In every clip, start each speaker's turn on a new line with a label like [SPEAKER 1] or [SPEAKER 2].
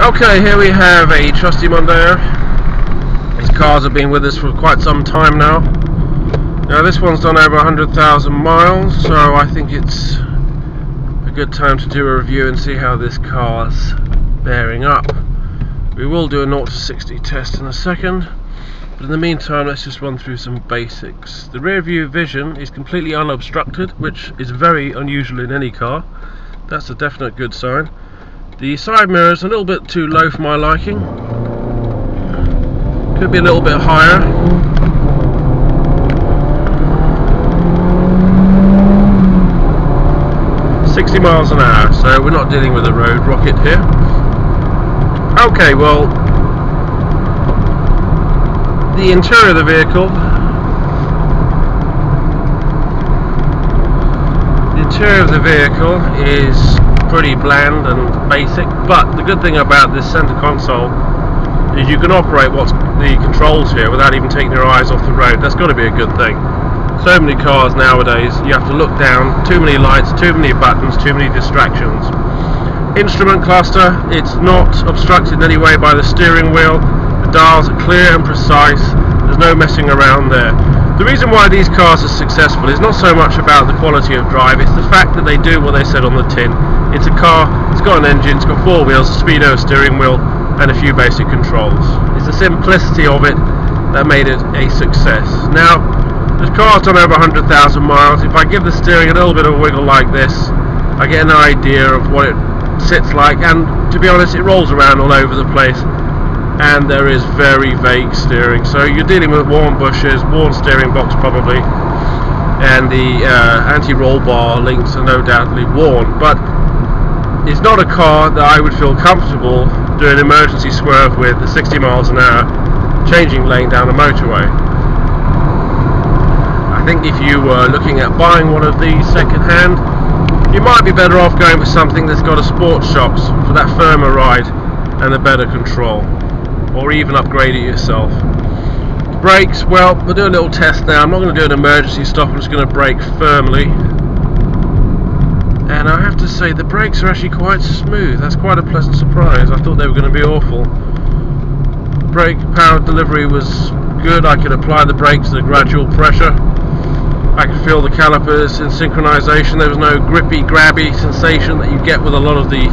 [SPEAKER 1] Okay, here we have a trusty Mondeo. These cars have been with us for quite some time now. Now this one's done over 100,000 miles, so I think it's a good time to do a review and see how this car's bearing up. We will do a 0 to 60 test in a second, but in the meantime let's just run through some basics. The rear view vision is completely unobstructed, which is very unusual in any car. That's a definite good sign. The side mirror is a little bit too low for my liking. Could be a little bit higher. "60 miles an hour, so we're not dealing with a road rocket here. Okay, well, the interior of the vehicle. The interior of the vehicle is pretty bland and basic, but the good thing about this center console is you can operate what's the controls here without even taking your eyes off the road. That's got to be a good thing. So many cars nowadays, you have to look down, too many lights, too many buttons, too many distractions. Instrument cluster, it's not obstructed in any way by the steering wheel. The dials are clear and precise. There's no messing around there. The reason why these cars are successful is not so much about the quality of drive, it's the fact that they do what they said on the tin. It's a car, it's got an engine, it's got 4 wheels, a speedo, a steering wheel, and a few basic controls. It's the simplicity of it that made it a success. Now, this car's done over 100,000 miles. If I give the steering a little bit of a wiggle like this, I get an idea of what it sits like, and to be honest, it rolls around all over the place. And there is very vague steering, so you're dealing with worn bushes, worn steering box probably, and the anti-roll bar links are no doubtly worn, but it's not a car that I would feel comfortable doing an emergency swerve with at 60 miles an hour, changing lane down a motorway. I think if you were looking at buying one of these second hand, you might be better off going for something that's got a sports shocks for that firmer ride and a better control. Or even upgrade it yourself. Brakes, well, we'll do a little test now. I'm not going to do an emergency stop, I'm just going to brake firmly. And I have to say, the brakes are actually quite smooth. That's quite a pleasant surprise. I thought they were going to be awful. Brake power delivery was good. I could apply the brakes at a gradual pressure. I could feel the calipers in synchronization. There was no grippy, grabby sensation that you get with a lot of the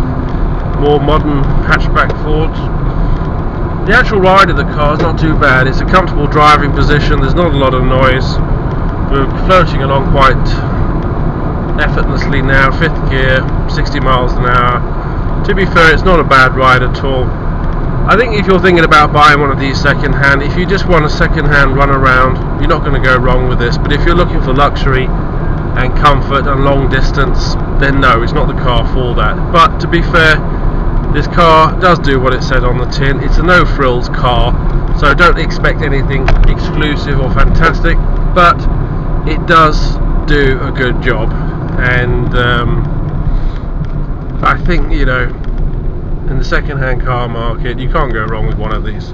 [SPEAKER 1] more modern hatchback Fords. The actual ride of the car is not too bad. It's a comfortable driving position, there's not a lot of noise. We're floating along quite effortlessly now, 5th gear, 60 miles an hour. To be fair, it's not a bad ride at all. I think if you're thinking about buying one of these second hand, if you just want a second hand run around, you're not going to go wrong with this. But if you're looking for luxury and comfort and long distance, then no, it's not the car for that. But to be fair, this car does do what it said on the tin. It's a no-frills car, so don't expect anything exclusive or fantastic, but it does do a good job. And I think, you know, in the second-hand car market, you can't go wrong with one of these.